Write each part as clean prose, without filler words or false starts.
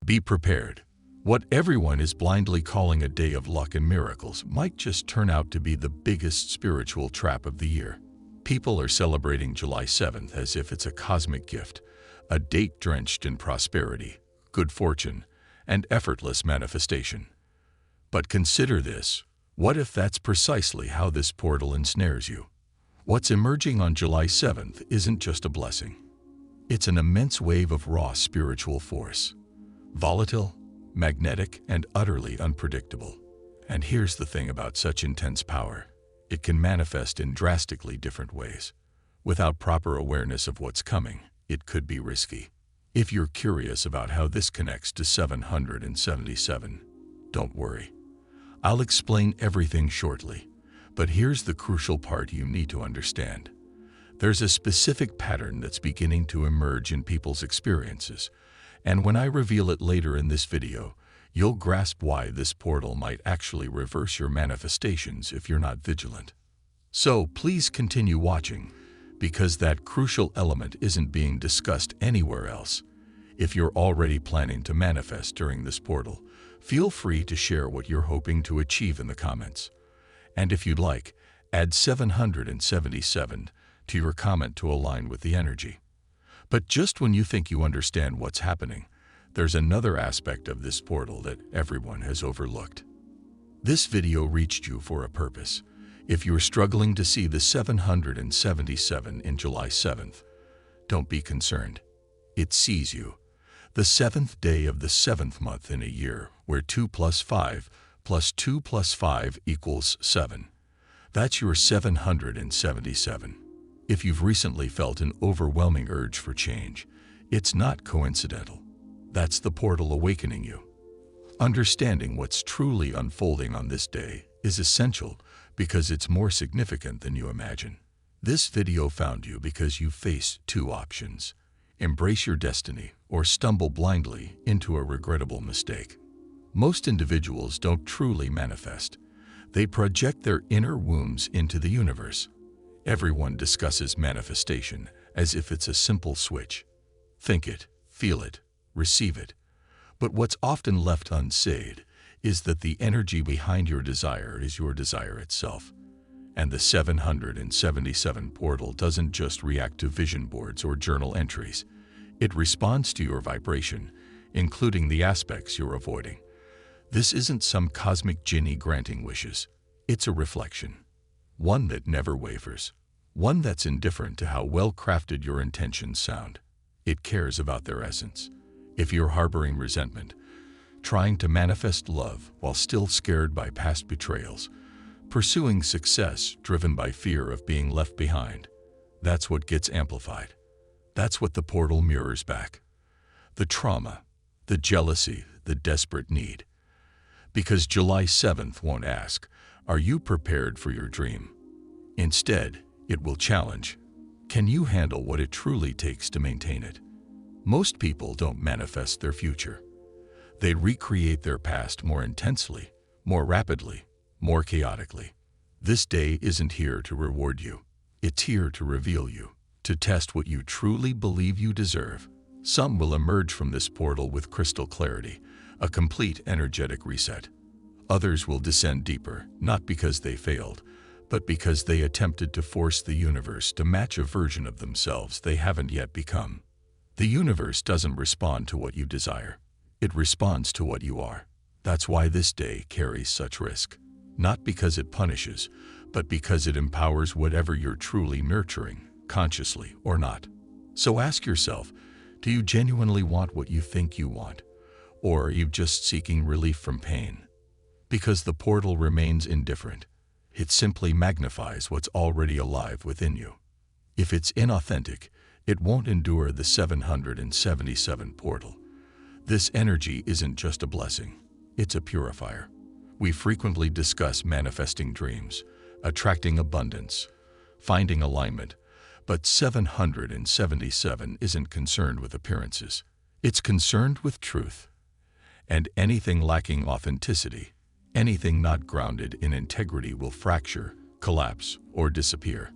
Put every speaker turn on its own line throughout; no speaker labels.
Be prepared. What everyone is blindly calling a day of luck and miracles might just turn out to be the biggest spiritual trap of the year. People are celebrating July 7th as if it's a cosmic gift, a date drenched in prosperity, good fortune, and effortless manifestation. But consider this: what if that's precisely how this portal ensnares you? What's emerging on July 7th isn't just a blessing. It's an immense wave of raw spiritual force. Volatile, magnetic, and utterly unpredictable. And here's the thing about such intense power: it can manifest in drastically different ways. Without proper awareness of what's coming, it could be risky. If you're curious about how this connects to 777, don't worry. I'll explain everything shortly, but here's the crucial part you need to understand. There's a specific pattern that's beginning to emerge in people's experiences, and when I reveal it later in this video, you'll grasp why this portal might actually reverse your manifestations if you're not vigilant. So please continue watching, because that crucial element isn't being discussed anywhere else. If you're already planning to manifest during this portal, feel free to share what you're hoping to achieve in the comments. And if you'd like, add 777 to your comment to align with the energy. But just when you think you understand what's happening, there's another aspect of this portal that everyone has overlooked. This video reached you for a purpose. If you're struggling to see the 777 in July 7th, don't be concerned. It sees you. The 7th day of the 7th month in a year, where 2 plus 5 plus 2 plus 5 equals 7. That's your 777. If you've recently felt an overwhelming urge for change, it's not coincidental. That's the portal awakening you. Understanding what's truly unfolding on this day is essential because it's more significant than you imagine. This video found you because you face two options: embrace your destiny or stumble blindly into a regrettable mistake. Most individuals don't truly manifest. They project their inner wounds into the universe. Everyone discusses manifestation as if it's a simple switch. Think it, feel it, receive it. But what's often left unsaid is that the energy behind your desire is your desire itself. And the 777 portal doesn't just react to vision boards or journal entries. It responds to your vibration, including the aspects you're avoiding. This isn't some cosmic genie granting wishes. It's a reflection. One that never wavers. One that's indifferent to how well-crafted your intentions sound. It cares about their essence. If you're harboring resentment, trying to manifest love while still scared by past betrayals, pursuing success driven by fear of being left behind, that's what gets amplified. That's what the portal mirrors back. The trauma, the jealousy, the desperate need. Because July 7th won't ask, "Are you prepared for your dream?" Instead, it will challenge, "Can you handle what it truly takes to maintain it?" Most people don't manifest their future. They recreate their past more intensely, more rapidly, more chaotically. This day isn't here to reward you. It's here to reveal you, to test what you truly believe you deserve. Some will emerge from this portal with crystal clarity, a complete energetic reset. Others will descend deeper, not because they failed, but because they attempted to force the universe to match a version of themselves they haven't yet become. The universe doesn't respond to what you desire. It responds to what you are. That's why this day carries such risk. Not because it punishes, but because it empowers whatever you're truly nurturing, consciously or not. So ask yourself, do you genuinely want what you think you want? Or are you just seeking relief from pain? Because the portal remains indifferent. It simply magnifies what's already alive within you. If it's inauthentic, it won't endure the 777 portal. This energy isn't just a blessing, it's a purifier. We frequently discuss manifesting dreams, attracting abundance, finding alignment, but 777 isn't concerned with appearances. It's concerned with truth. And anything lacking authenticity, anything not grounded in integrity will fracture, collapse, or disappear.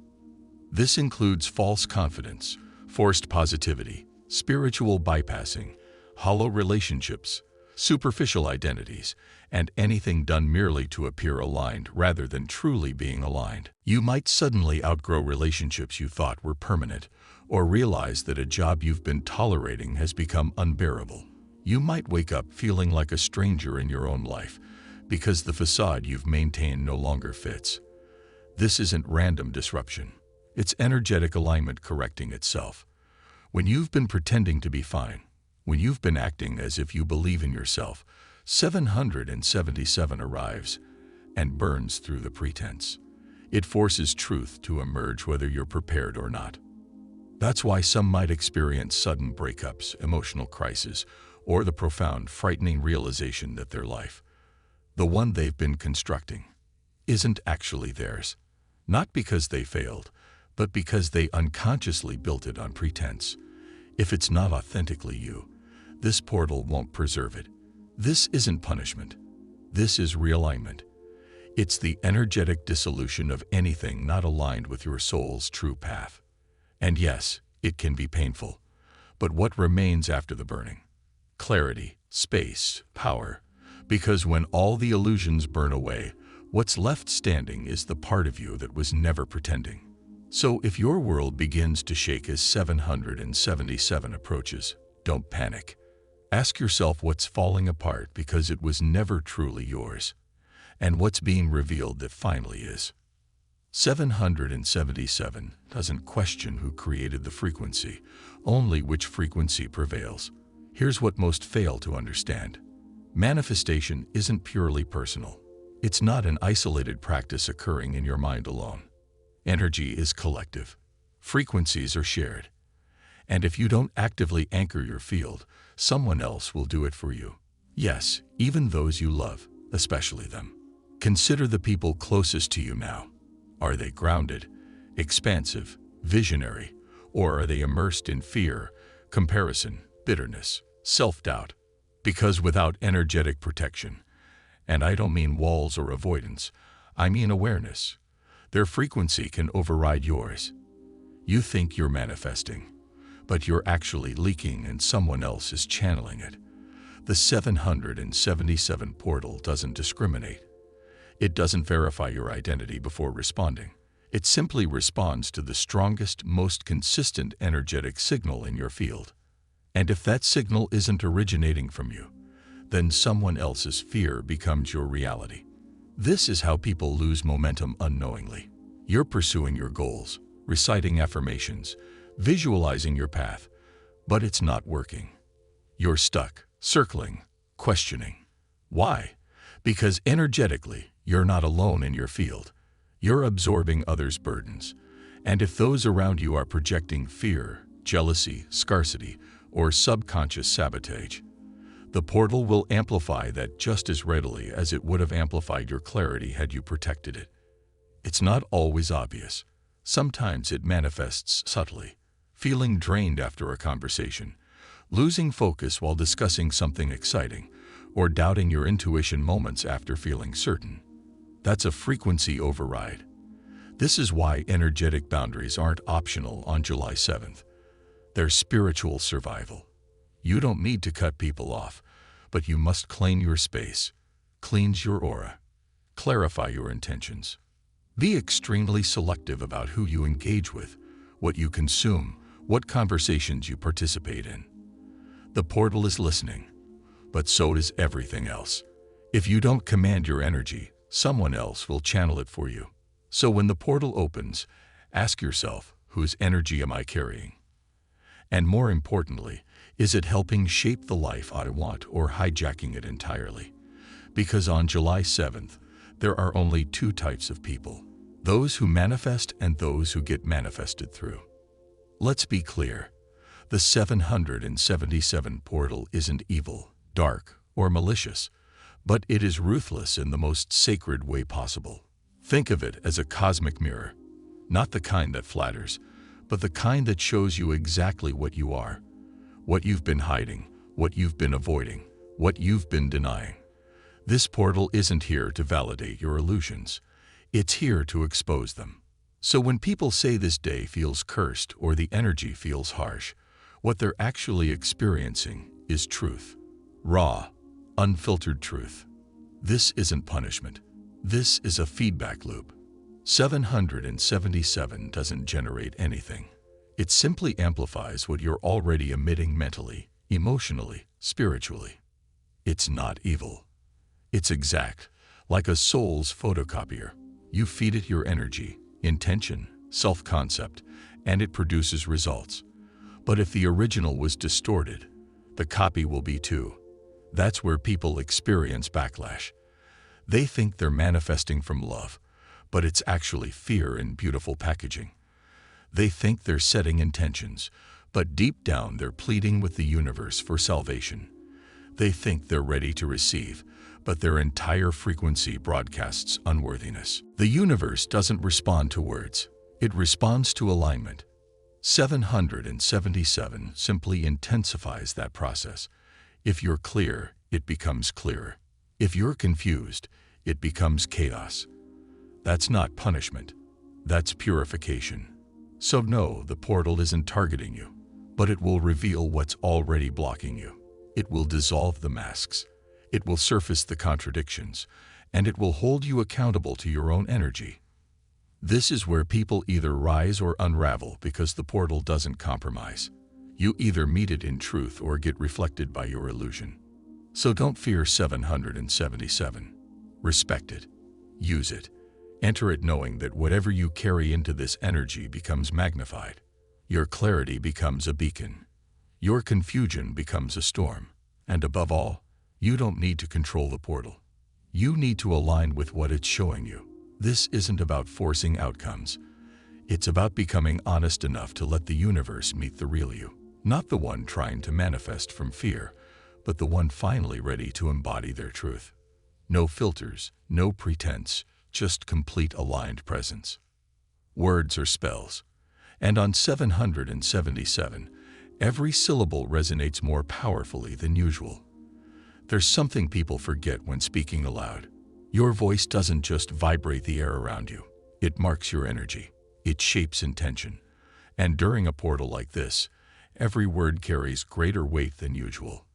This includes false confidence, forced positivity, spiritual bypassing, hollow relationships, superficial identities, and anything done merely to appear aligned rather than truly being aligned. You might suddenly outgrow relationships you thought were permanent, or realize that a job you've been tolerating has become unbearable. You might wake up feeling like a stranger in your own life because the facade you've maintained no longer fits. This isn't random disruption. It's energetic alignment correcting itself. When you've been pretending to be fine, when you've been acting as if you believe in yourself, 777 arrives and burns through the pretense. It forces truth to emerge whether you're prepared or not. That's why some might experience sudden breakups, emotional crises, or the profound, frightening realization that their life, the one they've been constructing, isn't actually theirs. Not because they failed, but because they unconsciously built it on pretense. If it's not authentically you, this portal won't preserve it. This isn't punishment. This is realignment. It's the energetic dissolution of anything not aligned with your soul's true path. And yes, it can be painful. But what remains after the burning? Clarity, space, power. Because when all the illusions burn away, what's left standing is the part of you that was never pretending. So if your world begins to shake as 777 approaches, don't panic. Ask yourself what's falling apart because it was never truly yours, and what's being revealed that finally is. 777 doesn't question who created the frequency, only which frequency prevails. Here's what most fail to understand. Manifestation isn't purely personal. It's not an isolated practice occurring in your mind alone. Energy is collective. Frequencies are shared. And if you don't actively anchor your field, someone else will do it for you. Yes, even those you love, especially them. Consider the people closest to you now. Are they grounded, expansive, visionary, or are they immersed in fear, comparison, bitterness, self-doubt? Because without energetic protection, and I don't mean walls or avoidance, I mean awareness, their frequency can override yours. You think you're manifesting, but you're actually leaking and someone else is channeling it. The 777 portal doesn't discriminate. It doesn't verify your identity before responding. It simply responds to the strongest, most consistent energetic signal in your field. And if that signal isn't originating from you, then someone else's fear becomes your reality. This is how people lose momentum unknowingly. You're pursuing your goals, reciting affirmations, visualizing your path, but it's not working. You're stuck, circling, questioning. Why? Because energetically, you're not alone in your field. You're absorbing others' burdens. And if those around you are projecting fear, jealousy, scarcity, or subconscious sabotage, the portal will amplify that just as readily as it would have amplified your clarity had you protected it. It's not always obvious. Sometimes it manifests subtly, feeling drained after a conversation, losing focus while discussing something exciting, or doubting your intuition moments after feeling certain. That's a frequency override. This is why energetic boundaries aren't optional on July 7th. They're spiritual survival. You don't need to cut people off, but you must claim your space, cleanse your aura, clarify your intentions. Be extremely selective about who you engage with, what you consume, what conversations you participate in. The portal is listening, but so does everything else. If you don't command your energy, someone else will channel it for you. So when the portal opens, ask yourself, whose energy am I carrying? And more importantly, is it helping shape the life I want or hijacking it entirely? Because on July 7th, there are only two types of people, those who manifest and those who get manifested through. Let's be clear, the 777 portal isn't evil, dark, or malicious, but it is ruthless in the most sacred way possible. Think of it as a cosmic mirror, not the kind that flatters, but the kind that shows you exactly what you are, what you've been hiding, what you've been avoiding, what you've been denying. This portal isn't here to validate your illusions. It's here to expose them. So when people say this day feels cursed or the energy feels harsh, what they're actually experiencing is truth. Raw, unfiltered truth. This isn't punishment. This is a feedback loop. 777 doesn't generate anything. It simply amplifies what you're already emitting mentally, emotionally, spiritually. It's not evil. It's exact, like a soul's photocopier. You feed it your energy, intention, self-concept, and it produces results. But if the original was distorted, the copy will be too. That's where people experience backlash. They think they're manifesting from love, but it's actually fear in beautiful packaging. They think they're setting intentions, but deep down they're pleading with the universe for salvation. They think they're ready to receive, but their entire frequency broadcasts unworthiness. The universe doesn't respond to words. It responds to alignment. 777 simply intensifies that process. If you're clear, it becomes clearer. If you're confused, it becomes chaos. That's not punishment. That's purification. So no, the portal isn't targeting you, but it will reveal what's already blocking you. It will dissolve the masks. It will surface the contradictions, and it will hold you accountable to your own energy. This is where people either rise or unravel because the portal doesn't compromise. You either meet it in truth or get reflected by your illusion. So don't fear 777. Respect it. Use it. Enter it knowing that whatever you carry into this energy becomes magnified. Your clarity becomes a beacon. Your confusion becomes a storm. And above all, you don't need to control the portal. You need to align with what it's showing you. This isn't about forcing outcomes. It's about becoming honest enough to let the universe meet the real you. Not the one trying to manifest from fear, but the one finally ready to embody their truth. No filters, no pretense, just complete aligned presence. Words are spells. And on 777, every syllable resonates more powerfully than usual. There's something people forget when speaking aloud. Your voice doesn't just vibrate the air around you. It marks your energy. It shapes intention. And during a portal like this, every word carries greater weight than usual.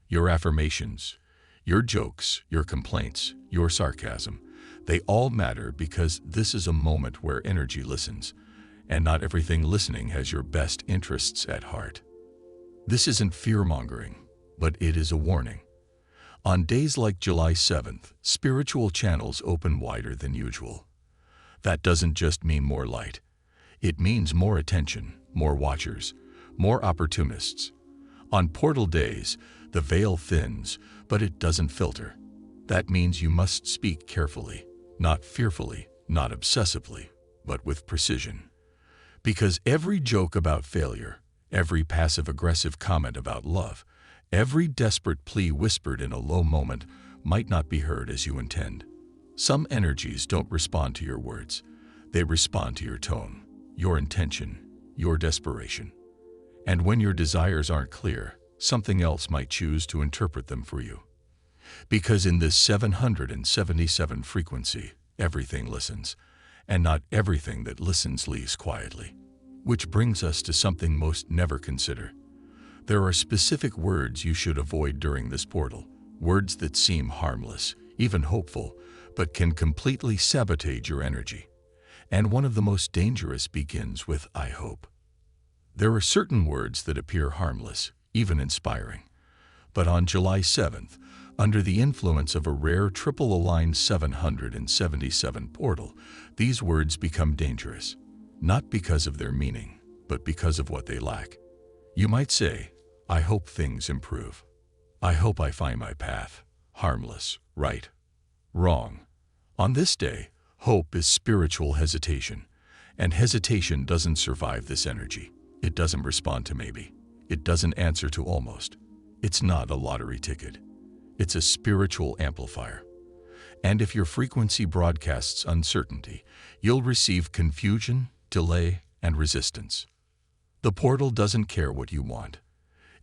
Your affirmations, your jokes, your complaints, your sarcasm, they all matter because this is a moment where energy listens, and not everything listening has your best interests at heart. This isn't fear-mongering, but it is a warning. On days like July 7th, spiritual channels open wider than usual. That doesn't just mean more light. It means more attention, more watchers, more opportunists. On portal days, the veil thins, but it doesn't filter. That means you must speak carefully, not fearfully, not obsessively, but with precision. Because every joke about failure, every passive-aggressive comment about love, every desperate plea whispered in a low moment might not be heard as you intend. Some energies don't respond to your words. They respond to your tone, your intention, your desperation. And when your desires aren't clear, something else might choose to interpret them for you. Because in this 777 frequency, everything listens, and not everything that listens leaves quietly. Which brings us to something most never consider. There are specific words you should avoid during this portal, words that seem harmless, even hopeful, but can completely sabotage your energy. And one of the most dangerous begins with "I hope." There are certain words that appear harmless, even inspiring. But on July 7th, under the influence of a rare triple-aligned 777 portal, these words become dangerous, not because of their meaning, but because of what they lack. You might say, "I hope things improve. I hope I find my path." Harmless, right? Wrong. On this day, hope is spiritual hesitation, and hesitation doesn't survive this energy. It doesn't respond to maybe. It doesn't answer to almost. It's not a lottery ticket. It's a spiritual amplifier. And if your frequency broadcasts uncertainty, you'll receive confusion, delay, and resistance. The portal doesn't care what you want.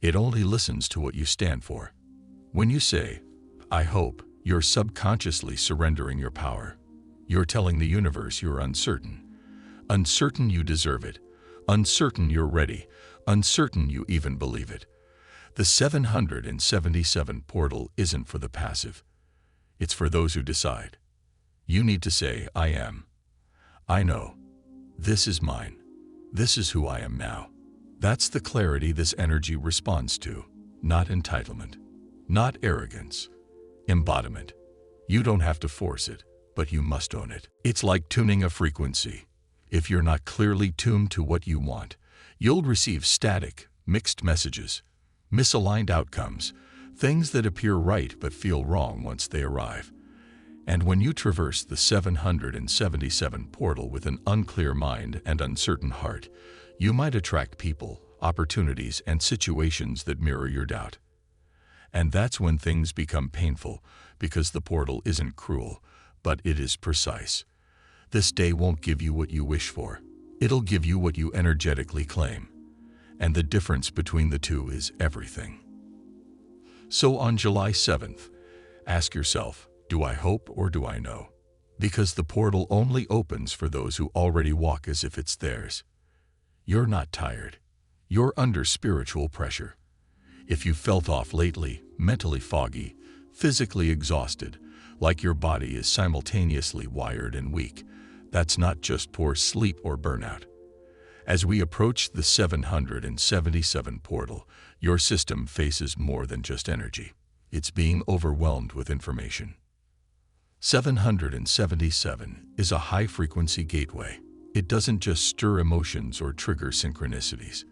It only listens to what you stand for. When you say, "I hope," you're subconsciously surrendering your power. You're telling the universe you're uncertain. Uncertain you deserve it. Uncertain you're ready. Uncertain you even believe it. The 777 portal isn't for the passive. It's for those who decide. You need to say, I am. I know. This is mine. This is who I am now. That's the clarity this energy responds to, not entitlement, not arrogance. Embodiment. You don't have to force it, but you must own it. It's like tuning a frequency. If you're not clearly tuned to what you want, you'll receive static, mixed messages, misaligned outcomes, things that appear right but feel wrong once they arrive. And when you traverse the 777 portal with an unclear mind and uncertain heart, you might attract people, opportunities, and situations that mirror your doubt. And that's when things become painful, because the portal isn't cruel, but it is precise. This day won't give you what you wish for. It'll give you what you energetically claim. And the difference between the two is everything. So on July 7th, ask yourself, do I hope or do I know? Because the portal only opens for those who already walk as if it's theirs. You're not tired. You're under spiritual pressure. If you felt off lately, mentally foggy, physically exhausted, like your body is simultaneously wired and weak, that's not just poor sleep or burnout. As we approach the 777 portal, your system faces more than just energy. It's being overwhelmed with information. 777 is a high-frequency gateway. It doesn't just stir emotions or trigger synchronicities.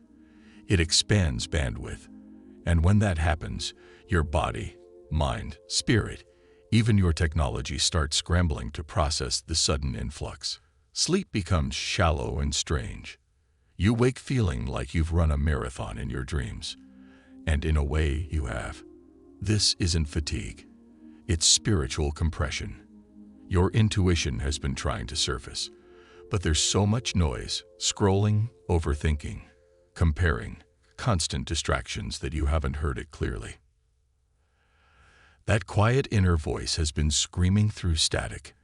It expands bandwidth. And when that happens, your body, mind, spirit, even your technology starts scrambling to process the sudden influx. Sleep becomes shallow and strange. You wake feeling like you've run a marathon in your dreams. And in a way, you have. This isn't fatigue. It's spiritual compression. Your intuition has been trying to surface, but there's so much noise, scrolling, overthinking, comparing, constant distractions that you haven't heard it clearly. That quiet inner voice has been screaming through static.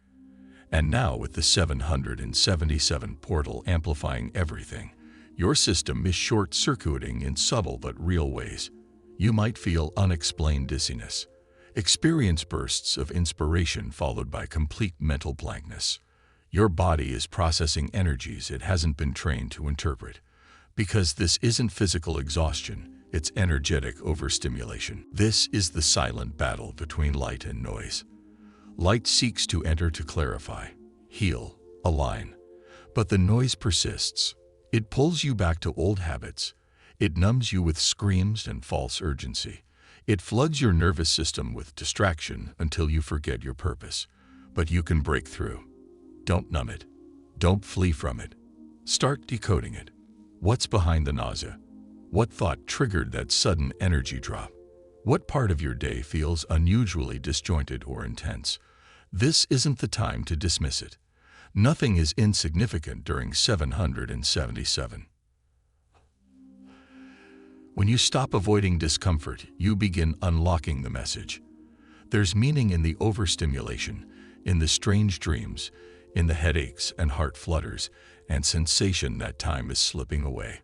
And now with the 777 portal amplifying everything, your system is short-circuiting in subtle but real ways. You might feel unexplained dizziness, experience bursts of inspiration followed by complete mental blankness. Your body is processing energies it hasn't been trained to interpret. Because this isn't physical exhaustion, it's energetic overstimulation. This is the silent battle between light and noise. Light seeks to enter to clarify, heal, align. But the noise persists. It pulls you back to old habits. It numbs you with screams and false urgency. It floods your nervous system with distraction until you forget your purpose. But you can break through. Don't numb it. Don't flee from it. Start decoding it. What's behind the nausea? What thought triggered that sudden energy drop? What part of your day feels unusually disjointed or intense? This isn't the time to dismiss it. Nothing is insignificant during 777. When you stop avoiding discomfort, you begin unlocking the message. There's meaning in the overstimulation, in the strange dreams, in the headaches and heart flutters, and sensation that time is slipping away.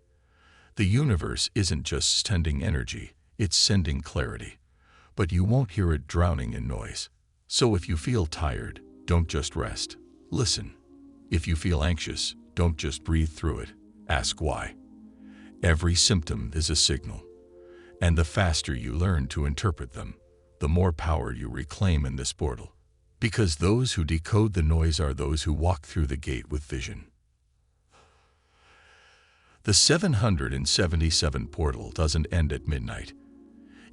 The universe isn't just sending energy, it's sending clarity. But you won't hear it drowning in noise. So if you feel tired, don't just rest. Listen. If you feel anxious, don't just breathe through it. Ask why. Every symptom is a signal. And the faster you learn to interpret them, the more power you reclaim in this portal. Because those who decode the noise are those who walk through the gate with vision. The 777 portal doesn't end at midnight.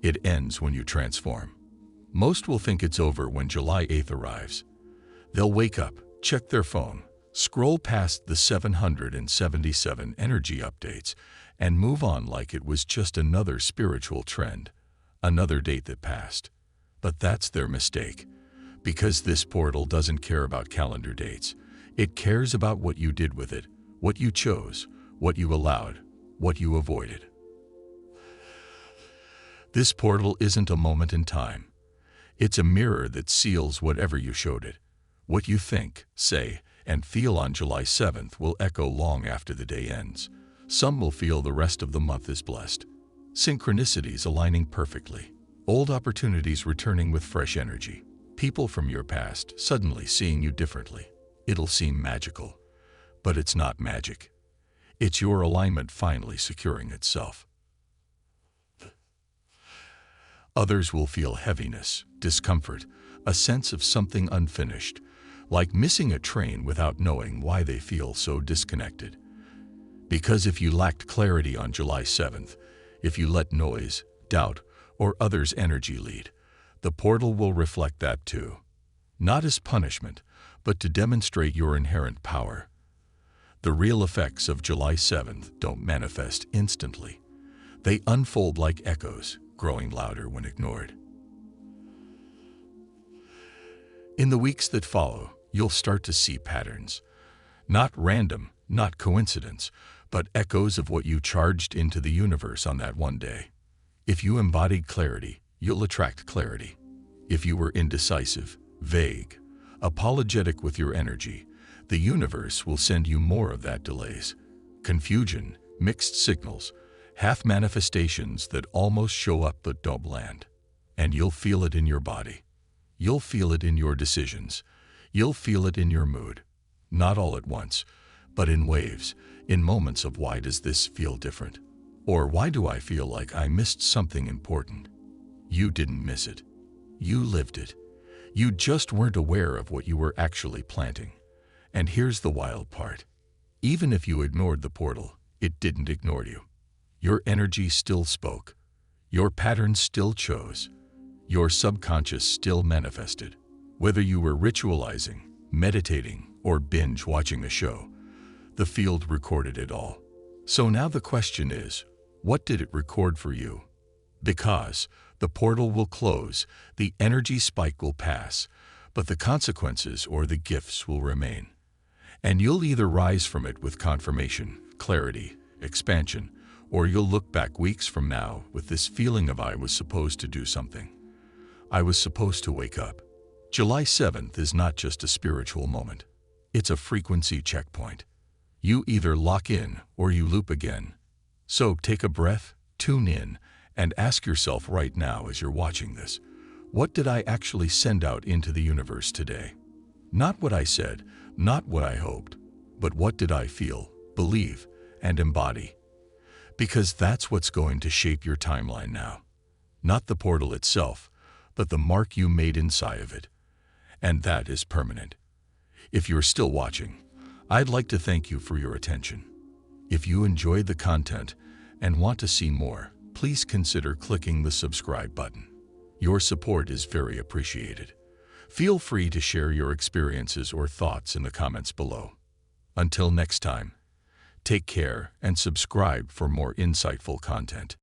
It ends when you transform. Most will think it's over when July 8th arrives. They'll wake up, check their phone, scroll past the 777 energy updates, and move on like it was just another spiritual trend, another date that passed. But that's their mistake. Because this portal doesn't care about calendar dates. It cares about what you did with it, what you chose, what you allowed, what you avoided. This portal isn't a moment in time. It's a mirror that seals whatever you showed it. What you think, say, and feel on July 7th will echo long after the day ends. Some will feel the rest of the month is blessed. Synchronicities aligning perfectly. Old opportunities returning with fresh energy. People from your past suddenly seeing you differently. It'll seem magical, but it's not magic. It's your alignment finally securing itself. Others will feel heaviness, discomfort, a sense of something unfinished, like missing a train without knowing why they feel so disconnected. Because if you lacked clarity on July 7th, if you let noise, doubt, or others' energy lead, the portal will reflect that too. Not as punishment, but to demonstrate your inherent power. The real effects of July 7th don't manifest instantly. They unfold like echoes, growing louder when ignored. In the weeks that follow, you'll start to see patterns. Not random, not coincidence, but echoes of what you charged into the universe on that one day. If you embodied clarity, you'll attract clarity. If you were indecisive, vague, apologetic with your energy, the universe will send you more of that delays. Confusion, mixed signals, half manifestations that almost show up but don't land. And you'll feel it in your body. You'll feel it in your decisions. You'll feel it in your mood. Not all at once, but in waves, in moments of why does this feel different? Or why do I feel like I missed something important? You didn't miss it. You lived it. You just weren't aware of what you were actually planting. And here's the wild part. Even if you ignored the portal, it didn't ignore you. Your energy still spoke. Your patterns still chose. Your subconscious still manifested. Whether you were ritualizing, meditating, or binge watching a show, the field recorded it all. So now the question is, what did it record for you? Because the portal will close, the energy spike will pass, but the consequences or the gifts will remain. And you'll either rise from it with confirmation, clarity, expansion, or you'll look back weeks from now with this feeling of I was supposed to do something. I was supposed to wake up. July 7th is not just a spiritual moment. It's a frequency checkpoint. You either lock in or you loop again. So take a breath, tune in, and ask yourself right now as you're watching this, what did I actually send out into the universe today? Not what I said, not what I hoped, but what did I feel, believe, and embody? Because that's what's going to shape your timeline now. Not the portal itself, but the mark you made inside of it. And that is permanent. If you're still watching, I'd like to thank you for your attention. If you enjoyed the content and want to see more, please consider clicking the subscribe button. Your support is very appreciated. Feel free to share your experiences or thoughts in the comments below. Until next time, take care and subscribe for more insightful content.